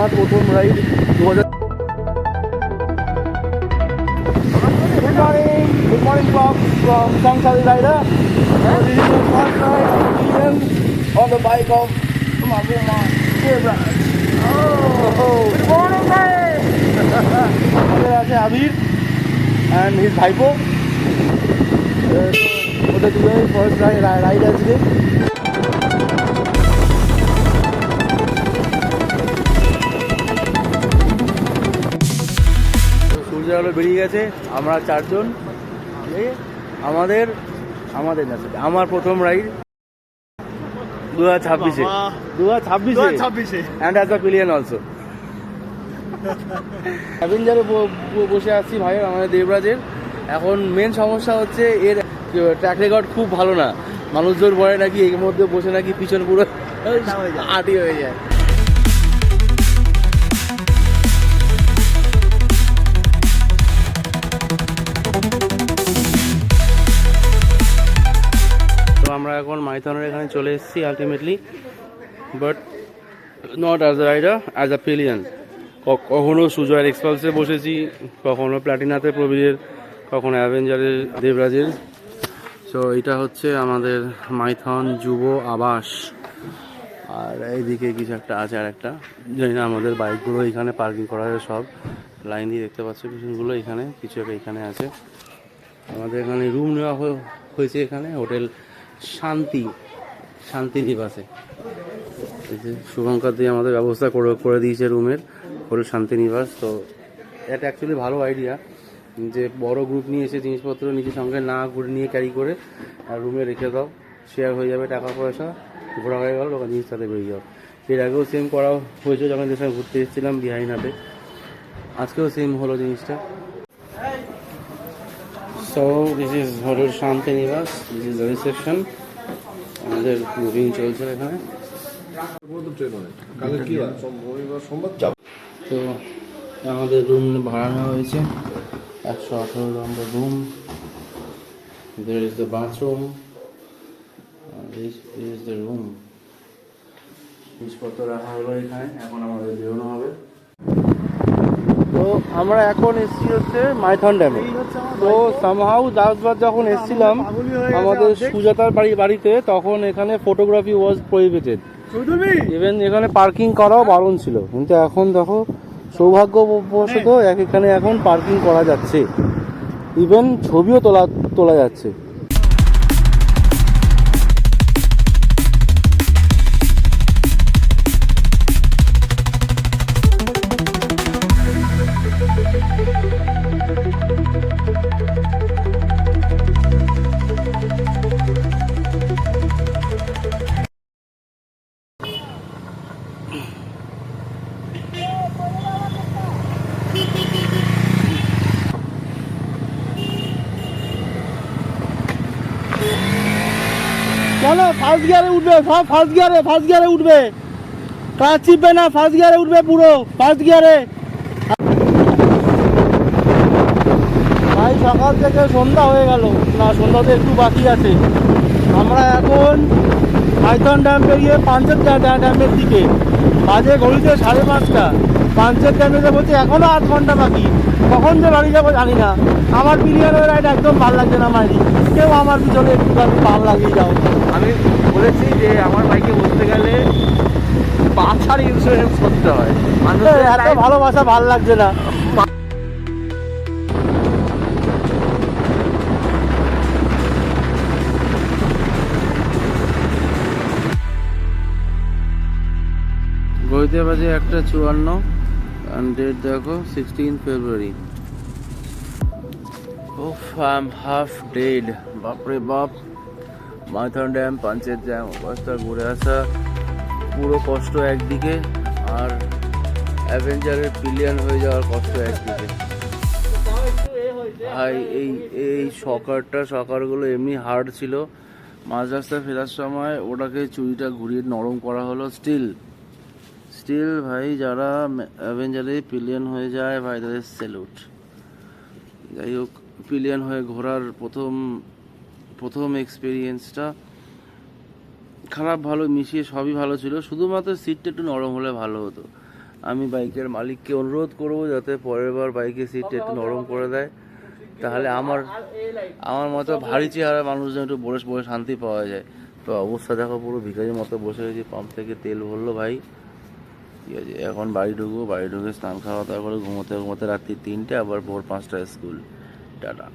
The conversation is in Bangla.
আমার প্রথম ride 2000। Good morning from Sangsari Rider. This is the first ride on the bike of Mabuma Zebra. Good morning, guys. আমাদের আছে আবির and his ভাইপো। ওদের দুজনেই ফার্স্ট রাইড আজকে। সূর্যের আলো বেরিয়ে গেছে, আমরা চারজন। আমার প্রথম ride 2026 and as a pillion also. অ্যাভেঞ্জারে বসে আসছি ভাই আমাদের দেবরাজের। এখন মেন সমস্যা হচ্ছে এর ট্র্যাক রেকর্ড খুব ভালো না। মানুষজন বলে নাকি এর মধ্যে বসে নাকি পিছন পুরো আটি হয়ে যায়। তো আমরা এখন মাইথনের এখানে চলে এসেছি ultimately, but not as a rider, as a pillion. কখনো সুজয়ের এক্সপালসে বসেছি, কখনো প্ল্যাটিনাতে প্রবীরের, কখনো অ্যাভেঞ্জারের দেবরাজের। সো এটা হচ্ছে আমাদের মাইথন যুব আবাস। আর এইদিকে কিছু একটা আছে, আর একটা জানি না। আমাদের বাইকগুলো এখানে পার্কিং করা হয়, সব লাইন দিয়ে দেখতে পাচ্ছি পিছনগুলো। এখানে কিছু একটা এখানে আছে। আমাদের এখানে রুম নেওয়া হয়েছে এখানে, হোটেল শান্তি নিবাসে। শুভঙ্কর দিয়ে আমাদের ব্যবস্থা করে দিয়েছে রুমের, হোটেল শান্তি নিবাস। তো এটা অ্যাকচুয়ালি ভালো আইডিয়া যে বড় গ্রুপ নিয়ে এসে জিনিসপত্র নিজের সঙ্গে না ঘুরে নিয়ে ক্যারি করে আর রুমে রেখে দাও, শেয়ার হয়ে যাবে টাকা পয়সা, ঘোরা হয়ে গেল, ওখানে জিনিস সাথে বেরিয়ে যাও। এর আগেও সেম করা হয়েছে যখন যে সঙ্গে ঘুরতে এসেছিলাম বিহাইনাতে, আজকেও সেম হলো জিনিসটা। সো দিস ইজ হোটেল শান্তি নিবাস, দিস ইজ দ্য রিসেপশন। আমাদের বুকিং চলছে এখানে। তো আমাদের রুম ভাড়া নেওয়া হয়েছে 118 নম্বর room. There is the bathroom. This is the room. জিনিসপত্র রাখা হলো এখানে, এখন আমাদের বেরোনো হবে। তো আমরা এখন এসেছি হচ্ছে মাইথন ড্যামে। তো সামহাউ দাসবার যখন এসেছিলাম আমাদের সুজাতার বাড়িতে, তখন এখানে ফটোগ্রাফি ওয়াজ প্রহিবিটেড, ইভেন এখানে পার্কিং করাও বারণ ছিল। কিন্তু এখন দেখো সৌভাগ্যবশত এখানে এখন পার্কিং করা যাচ্ছে, ইভেন ছবিও তোলা যাচ্ছে। চলো ফার্স্ট গিয়ারে উঠবে, সব ফার্স্ট গিয়ারে উঠবে, ক্লাচ চিপবে না, ফার্স্ট গিয়ারে উঠবে, পুরো ফার্স্ট গিয়ারে। ভাই সকাল থেকে সন্ধ্যা হয়ে গেল, না সন্ধ্যাতে একটু বাকি আছে। আমরা এখন মাইথন ড্যাম পেরিয়ে পাঞ্চেত ড্যামের দিকে, বাজে ঘড়িতে 5:30। পাঞ্চেত ড্যামে বলছে এখনো 8 ঘন্টা বাকি। কখন যে বাড়ি যাবো জানি না। আমার পিলিয়নের রাইড একদম ভালো লাগছে না মাইরি, কেউ আমার পিছনে একটুখানি ভালো লাগিয়ে যাও। আমি বলেছি যে আমার বাইকে বসতে গেলে বাছার ইন্স্যুরেন্স করতে হয়। এত ভালোবাসা ভালো লাগছে না। ঘড়িতে বাজে 1:54 and ডেট দেখো 16 ফেব্রুয়ারি। ওফ, আই এম হাফ ডেড। বাপরে বাপ, মাইথন ড্যাম, পাঞ্চেত ড্যাম, অবস্থা ঘুরে আসা পুরো কষ্ট একদিকে, আর অ্যাভেঞ্জারের পিলিয়ন হয়ে যাওয়ার কষ্ট একদিকে। ভাই এই সকারগুলো এমনি হার্ড ছিল। মাঝ রাস্তায় ফেরার সময় ওটাকে চুরিটা ঘুরিয়ে নরম করা হলো। স্টিল ভাই যারা অ্যাভেঞ্জারে পিলিয়ন হয়ে যায় ভাই তাদের স্যালুট। যাই হোক, পিলিয়ন হয়ে ঘোরার প্রথম এক্সপিরিয়েন্সটা খারাপ ভালো মিশিয়ে সবই ভালো ছিল, শুধুমাত্র সিটটা একটু নরম হলে ভালো হতো। আমি বাইকের মালিককে অনুরোধ করব যাতে পরের বার বাইকের সিটটা একটু নরম করে দেয়, তাহলে আমার মতো ভারী চেহারা মানুষজন একটু বসে বসে শান্তি পাওয়া যায়। তো অবস্থা দেখো, পুরো ভিখারির মতো বসে রয়েছি। পাম্প থেকে তেল ভরলো ভাই, ঠিক আছে। এখন বাড়ি ঢুকবো, বাড়ি ঢুকে স্নান খাওয়া দাওয়া করে ঘুমোতে ঘুমোতে রাত্রি 3টে, আবার ভোর 5টায় স্কুল। টাটা।